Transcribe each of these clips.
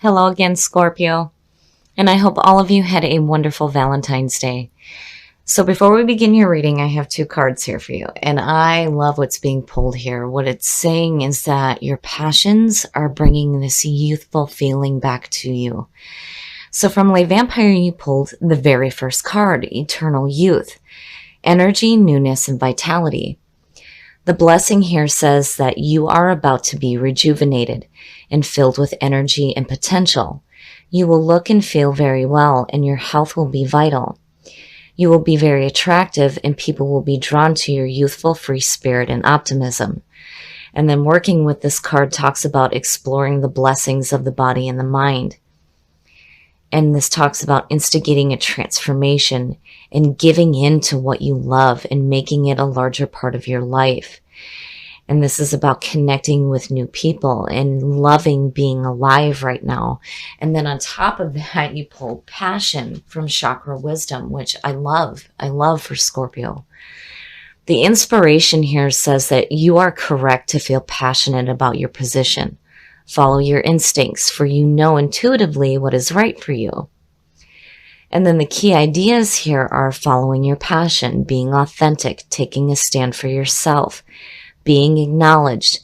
Hello again, Scorpio, and I hope all of you had a wonderful Valentine's Day. So before we begin your reading, I have two cards here for you, and I love what's being pulled here. What it's saying is that your passions are bringing this youthful feeling back to you. So from Le Vampire, you pulled the very first card, Eternal Youth, energy, newness, and vitality. The blessing here says that you are about to be rejuvenated and filled with energy and potential. You will look and feel very well, and your health will be vital. You will be very attractive, and people will be drawn to your youthful free spirit and optimism. And then working with this card talks about exploring the blessings of the body and the mind. And this talks about instigating a transformation and giving in to what you love and making it a larger part of your life. And this is about connecting with new people and loving being alive right now. And then on top of that, you pull passion from chakra wisdom, which I love. I love for Scorpio. The inspiration here says that you are correct to feel passionate about your position. Follow your instincts, for you know intuitively what is right for you. And then the key ideas here are following your passion, being authentic, taking a stand for yourself, being acknowledged.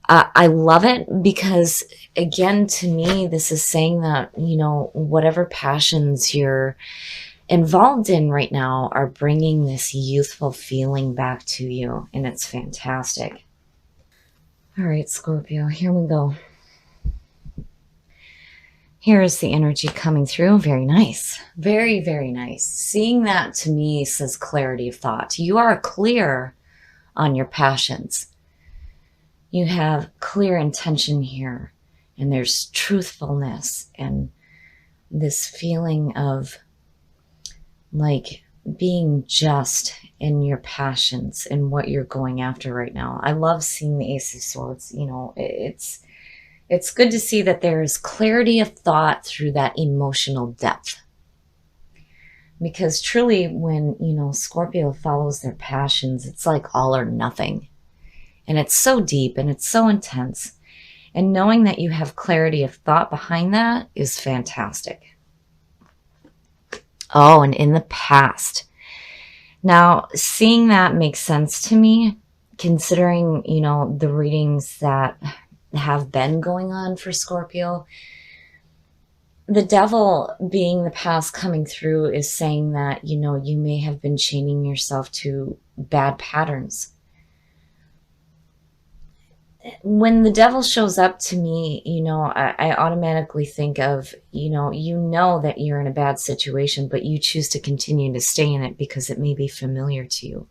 I love it because, again, to me, this is saying that, whatever passions you're involved in right now are bringing this youthful feeling back to you, and it's fantastic. All right, Scorpio, here we go. Here is the energy coming through. Very nice. Very, very nice. Seeing that to me says clarity of thought. You are clear on your passions. You have clear intention here, and there's truthfulness and this feeling of like being just in your passions and what you're going after right now. I love seeing the Ace of Swords. It's good to see that there is clarity of thought through that emotional depth. Because truly, when, Scorpio follows their passions, it's like all or nothing. And it's so deep and it's so intense. And knowing that you have clarity of thought behind that is fantastic. Oh, and in the past. Now, seeing that makes sense to me, considering, the readings that have been going on for Scorpio. The devil being the past coming through is saying that, you may have been chaining yourself to bad patterns. When the devil shows up to me, I automatically think of, that you're in a bad situation, but you choose to continue to stay in it because it may be familiar to you.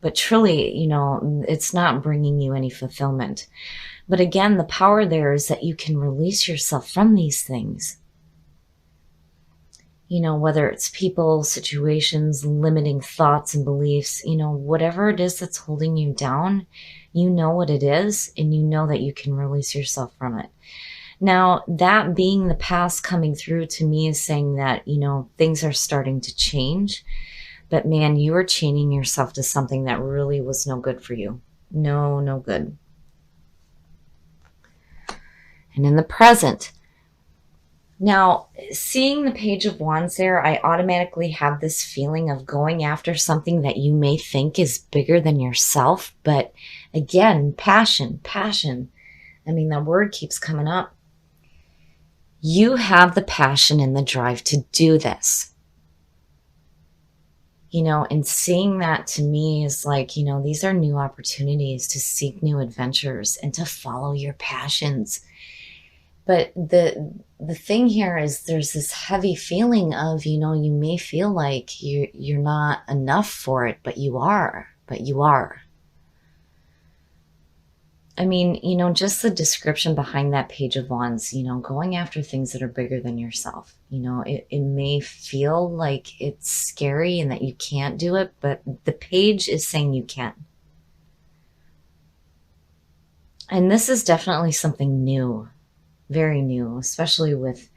But truly, it's not bringing you any fulfillment. But again, the power there is that you can release yourself from these things. Whether it's people, situations, limiting thoughts and beliefs, whatever it is that's holding you down, you know what it is, and you know that you can release yourself from it. Now, that being the past coming through to me is saying that, things are starting to change. But man, you are chaining yourself to something that really was no good for you. No good. And in the present, now, seeing the Page of Wands there, I automatically have this feeling of going after something that you may think is bigger than yourself. But again, passion. I mean, that word keeps coming up. You have the passion and the drive to do this. And seeing that to me is like, these are new opportunities to seek new adventures and to follow your passions. But the thing here is there's this heavy feeling of, you may feel like you're not enough for it, but you are. I mean, just the description behind that Page of Wands, going after things that are bigger than yourself. It may feel like it's scary and that you can't do it, but the page is saying you can. And this is definitely something new. Very new, especially with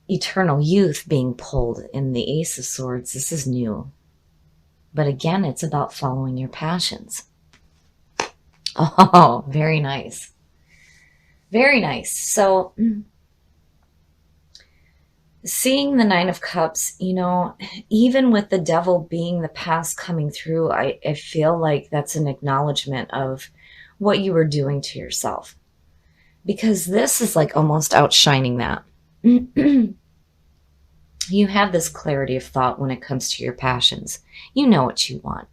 eternal youth being pulled in the Ace of Swords. This is new. But again, it's about following your passions. Oh, very nice. Very nice. So seeing the Nine of Cups, even with the devil being the past coming through, I feel like that's an acknowledgement of what you were doing to yourself. Because this is like almost outshining that. You have this clarity of thought when it comes to your passions. You know what you want.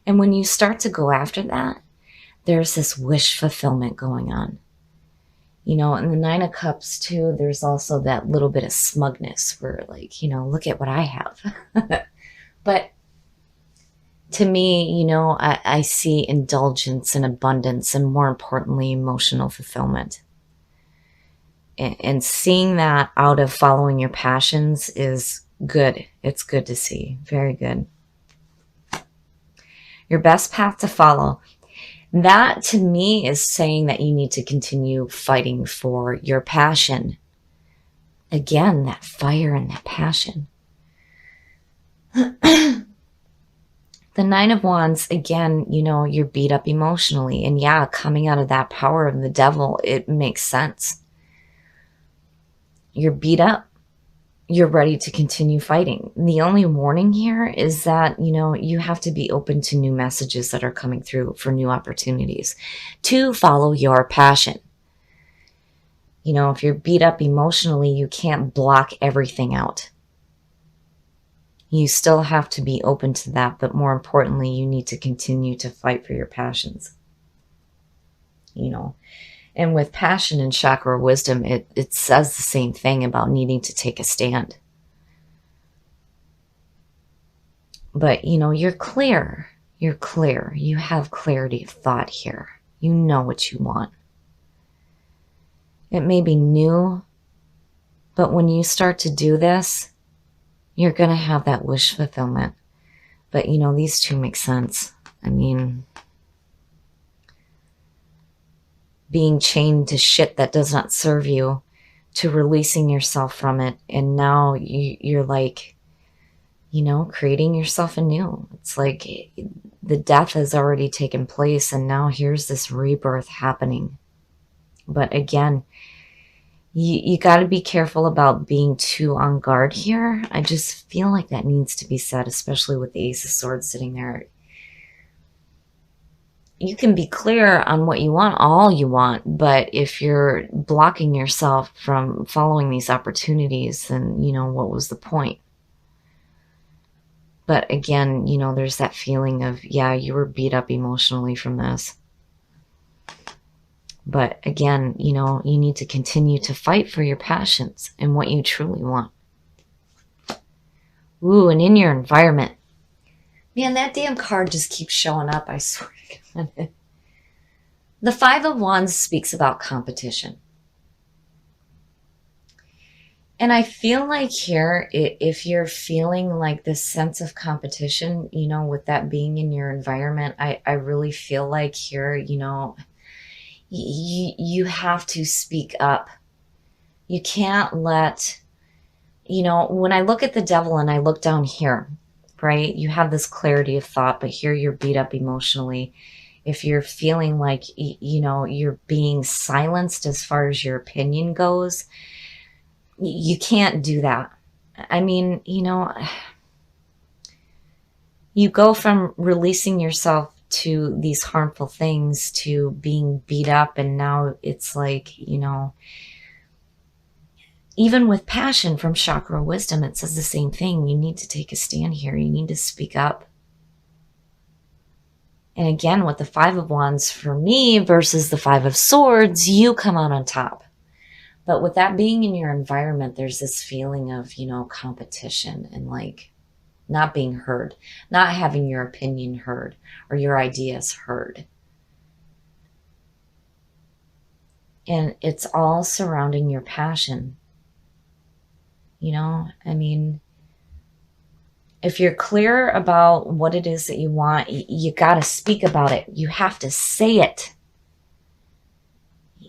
And when you start to go after that, there's this wish fulfillment going on. In the Nine of Cups too, there's also that little bit of smugness where like, look at what I have. But to me, I see indulgence and abundance and more importantly, emotional fulfillment. And seeing that out of following your passions is good. It's good to see. Very good. Your best path to follow. That to me is saying that you need to continue fighting for your passion. Again, that fire and that passion. The Nine of Wands, again, you're beat up emotionally. And yeah, coming out of that power of the devil, it makes sense. You're beat up. You're ready to continue fighting. The only warning here is that, you have to be open to new messages that are coming through for new opportunities to follow your passion. If you're beat up emotionally, you can't block everything out. You still have to be open to that, but more importantly, you need to continue to fight for your passions. And with passion and chakra wisdom, it says the same thing about needing to take a stand. But, you're clear. You're clear. You have clarity of thought here. You know what you want. It may be new, but when you start to do this, you're going to have that wish fulfillment. But, these two make sense. I mean, being chained to shit that does not serve you, to releasing yourself from it. And now you're like, creating yourself anew. It's like the death has already taken place and now here's this rebirth happening. But again, you got to be careful about being too on guard here. I just feel like that needs to be said, especially with the Ace of Swords sitting there. You can be clear on what you want, all you want, but if you're blocking yourself from following these opportunities, then, what was the point? But again, there's that feeling of, yeah, you were beat up emotionally from this. But again, you need to continue to fight for your passions and what you truly want. Ooh, and in your environment. Man, that damn card just keeps showing up, I swear to God. The Five of Wands speaks about competition. And I feel like here, if you're feeling like this sense of competition, with that being in your environment, I really feel like here, you have to speak up. You can't let, when I look at the devil and I look down here, right? You have this clarity of thought, but here you're beat up emotionally. If you're feeling like, you're being silenced as far as your opinion goes, you can't do that. I mean, you go from releasing yourself to these harmful things to being beat up. And now it's like, even with passion from chakra wisdom, it says the same thing. You need to take a stand here. You need to speak up. And again, with the Five of Wands for me versus the Five of Swords, you come out on top. But with that being in your environment, there's this feeling of, competition and like not being heard, not having your opinion heard or your ideas heard. And it's all surrounding your passion. I mean, if you're clear about what it is that you want, you got to speak about it. You have to say it.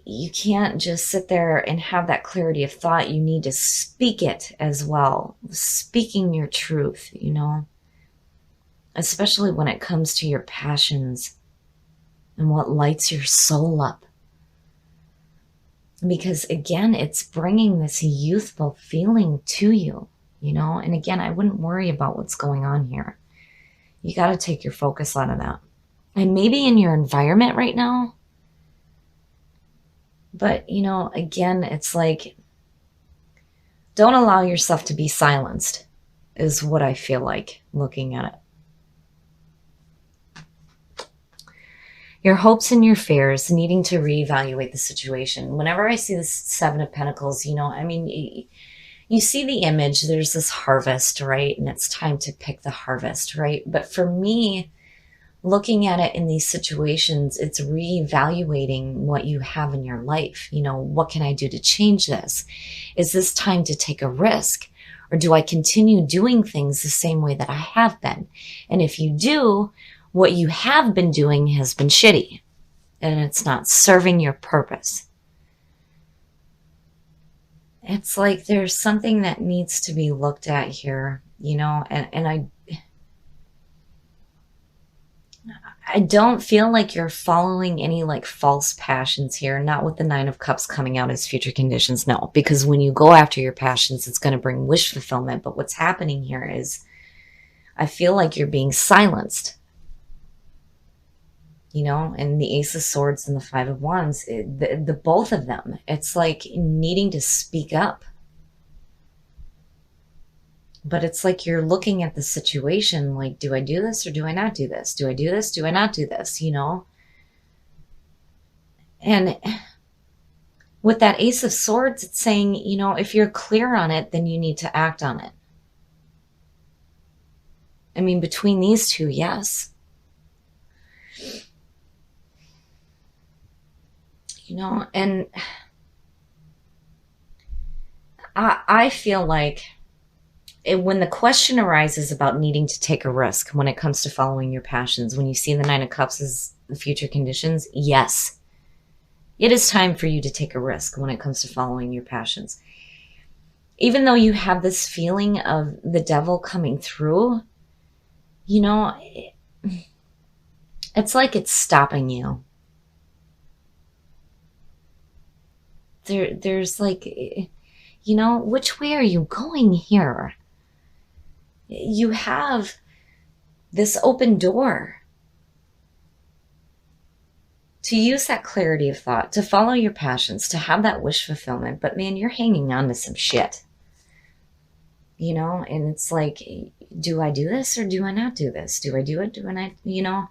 You can't just sit there and have that clarity of thought. You need to speak it as well. Speaking your truth, especially when it comes to your passions and what lights your soul up. Because again, it's bringing this youthful feeling to you, you know? And again, I wouldn't worry about what's going on here. You got to take your focus out of that. And maybe in your environment right now, but you know, again, it's like, don't allow yourself to be silenced, is what I feel like looking at it. Your hopes and your fears, needing to reevaluate the situation. Whenever I see this Seven of Pentacles, you know, I mean, you see the image, there's this harvest, right? And it's time to pick the harvest, right? But for me, looking at it in these situations, it's reevaluating what you have in your life. You know, what can I do to change this? Is this time to take a risk? Or do I continue doing things the same way that I have been? And if you do, what you have been doing has been shitty and it's not serving your purpose. It's like there's something that needs to be looked at here, you know, and I don't feel like you're following any like false passions here, not with the Nine of Cups coming out as future conditions. No, because when you go after your passions, it's going to bring wish fulfillment. But what's happening here is I feel like you're being silenced. You know, and the Ace of Swords and the Five of Wands, the both of them, it's like needing to speak up. But it's like you're looking at the situation like, do I do this or do I not do this? Do I do this? Do I not do this? You know? And with that Ace of Swords, it's saying, you know, if you're clear on it, then you need to act on it. I mean, between these two, yes. You know, and I feel like when the question arises about needing to take a risk when it comes to following your passions, when you see the Nine of Cups as the future conditions, yes, it is time for you to take a risk when it comes to following your passions. Even though you have this feeling of the devil coming through, you know, it's like it's stopping you. There's like, you know, which way are you going here? You have this open door to use that clarity of thought, to follow your passions, to have that wish fulfillment. But man, you're hanging on to some shit, you know, and it's like, do I do this or do I not do this? Do I do it? Do I not, you know?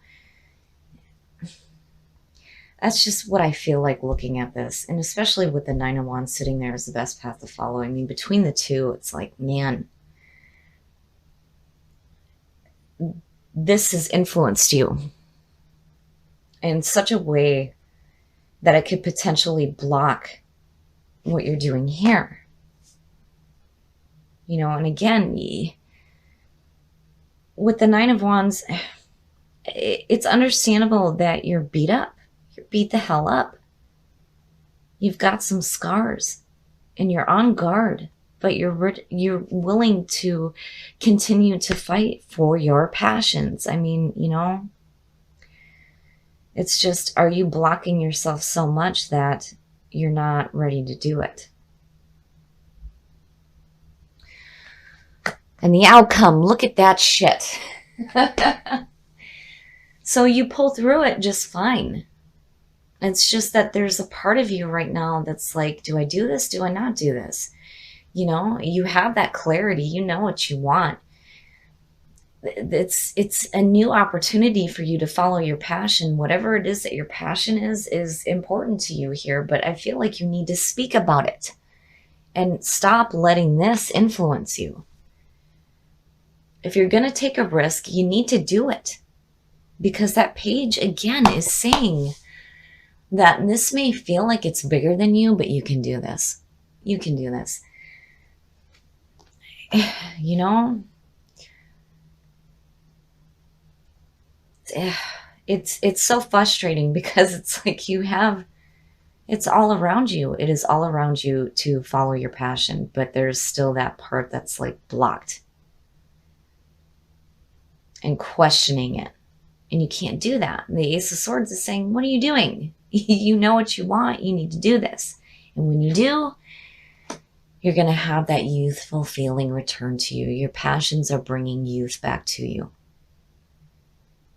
That's just what I feel like looking at this. And especially with the Nine of Wands sitting there as the best path to follow. I mean, between the two, it's like, man, this has influenced you in such a way that it could potentially block what you're doing here. You know, and again, with the Nine of Wands, it's understandable that you're beat up. You're beat the hell up. You've got some scars and you're on guard, but you're willing to continue to fight for your passions. I mean, you know, it's just, are you blocking yourself so much that you're not ready to do it? And the outcome, look at that shit. So you pull through it just fine. It's just that there's a part of you right now that's like, do I do this? Do I not do this? You know, you have that clarity. You know what you want. It's a new opportunity for you to follow your passion. Whatever it is that your passion is important to you here. But I feel like you need to speak about it and stop letting this influence you. If you're going to take a risk, you need to do it. Because that page, again, is saying that this may feel like it's bigger than you, but you can do this. You can do this. You know, it's so frustrating because it's like you have, it's all around you. It is all around you to follow your passion, but there's still that part that's like blocked and questioning it. And you can't do that. The Ace of Swords is saying, what are you doing? You know what you want. You need to do this. And when you do, you're going to have that youthful feeling return to you. Your passions are bringing youth back to you.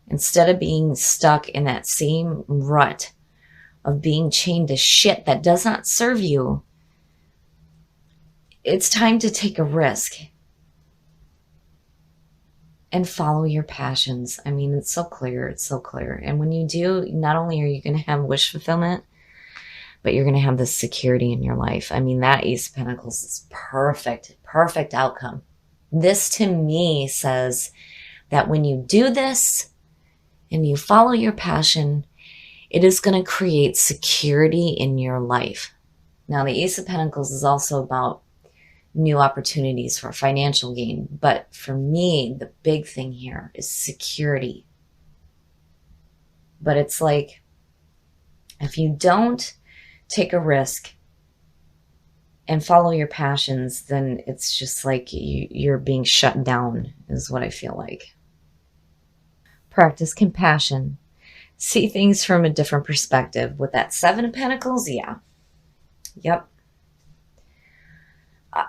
Instead of being stuck in that same rut of being chained to shit that does not serve you, it's time to take a risk and follow your passions. I mean, it's so clear. It's so clear. And when you do, not only are you going to have wish fulfillment, but you're going to have this security in your life. I mean, that Ace of Pentacles is perfect, perfect outcome. This to me says that when you do this and you follow your passion, it is going to create security in your life. Now, the Ace of Pentacles is also about new opportunities for financial gain. But for me, the big thing here is security. But it's like, if you don't take a risk and follow your passions, then it's just like you're being shut down, is what I feel like. Practice compassion. See things from a different perspective. With that Seven of Pentacles, yeah. Yep.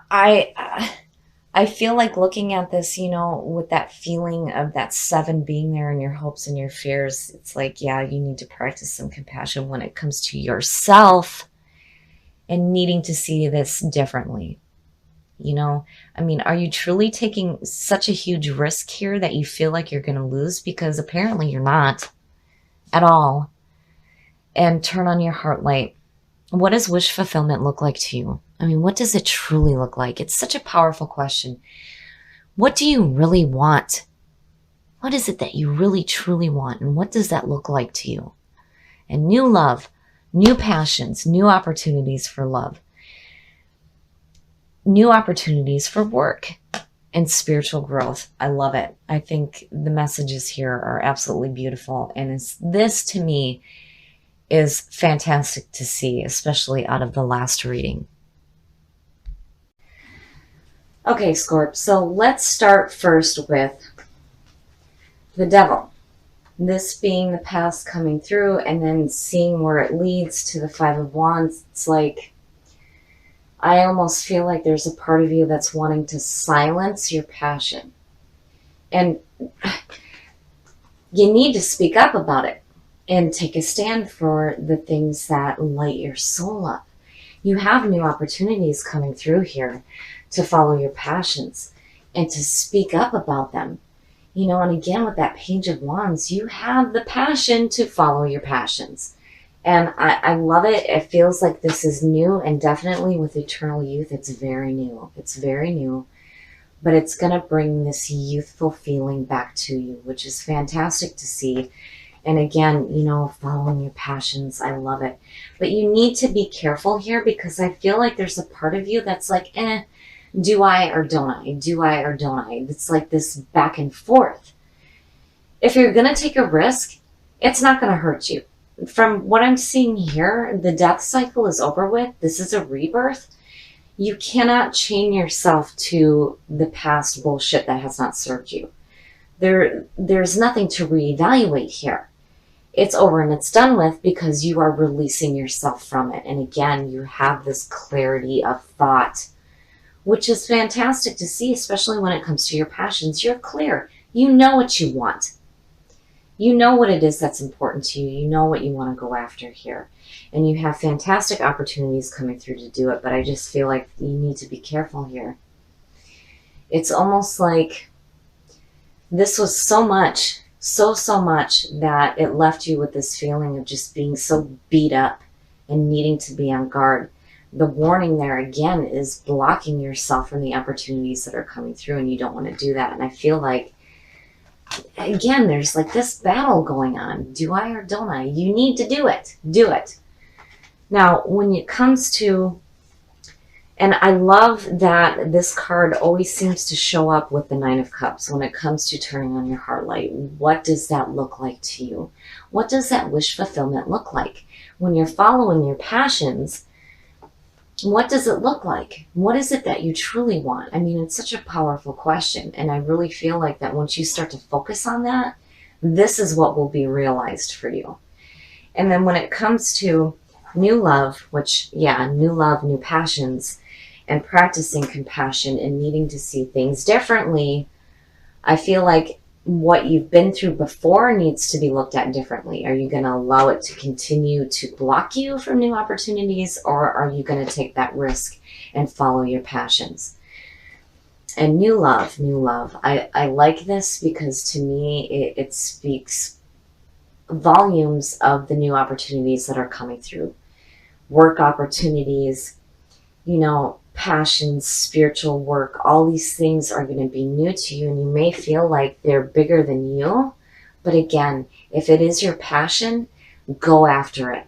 I feel like looking at this, you know, with that feeling of that seven being there and your hopes and your fears, it's like, yeah, you need to practice some compassion when it comes to yourself and needing to see this differently. You know, I mean, are you truly taking such a huge risk here that you feel like you're going to lose? Because apparently you're not at all. And turn on your heart light. What does wish fulfillment look like to you? I mean, what does it truly look like? It's such a powerful question. What do you really want? What is it that you really truly want? And what does that look like to you? And new love, new passions, new opportunities for love, new opportunities for work and spiritual growth. I love it. I think the messages here are absolutely beautiful. And this to me is fantastic to see, especially out of the last reading. Okay, Scorp, so let's start first with the Devil. This being the past coming through and then seeing where it leads to the Five of Wands. It's like, I almost feel like there's a part of you that's wanting to silence your passion. And you need to speak up about it and take a stand for the things that light your soul up. You have new opportunities coming through here to follow your passions and to speak up about them. You know, and again, with that Page of Wands, you have the passion to follow your passions. And I love it. It feels like this is new, and definitely with Eternal Youth, it's very new. It's very new, but it's going to bring this youthful feeling back to you, which is fantastic to see. And again, you know, following your passions, I love it. But you need to be careful here, because I feel like there's a part of you that's like, do I or don't I? Do I or don't I? It's like this back and forth. If you're going to take a risk, it's not going to hurt you. From what I'm seeing here, the death cycle is over with. This is a rebirth. You cannot chain yourself to the past bullshit that has not served you. There's nothing to reevaluate here. It's over and it's done with, because you are releasing yourself from it. And again, you have this clarity of thought, which is fantastic to see, especially when it comes to your passions. You're clear. You know what you want. You know what it is that's important to you. You know what you want to go after here. And you have fantastic opportunities coming through to do it. But I just feel like you need to be careful here. It's almost like this was so much, so much that it left you with this feeling of just being so beat up and needing to be on guard. The warning there again is blocking yourself from the opportunities that are coming through, and you don't want to do that. And I feel like, again, there's like this battle going on. Do I or don't I? You need to do it. Do it. Now, when it comes to, and I love that this card always seems to show up with the Nine of Cups when it comes to turning on your heart light. What does that look like to you? What does that wish fulfillment look like? When you're following your passions, what does it look like? What is it that you truly want? I mean, it's such a powerful question. And I really feel like that once you start to focus on that, this is what will be realized for you. And then when it comes to New love, which, yeah, new love, new passions, and practicing compassion and needing to see things differently. I feel like what you've been through before needs to be looked at differently. Are you going to allow it to continue to block you from new opportunities, or are you going to take that risk and follow your passions? And new love, new love. I like this because to me it speaks volumes of the new opportunities that are coming through. Work opportunities, passions, spiritual work, all these things are going to be new to you, and you may feel like they're bigger than you. But again, if it is your passion, go after it.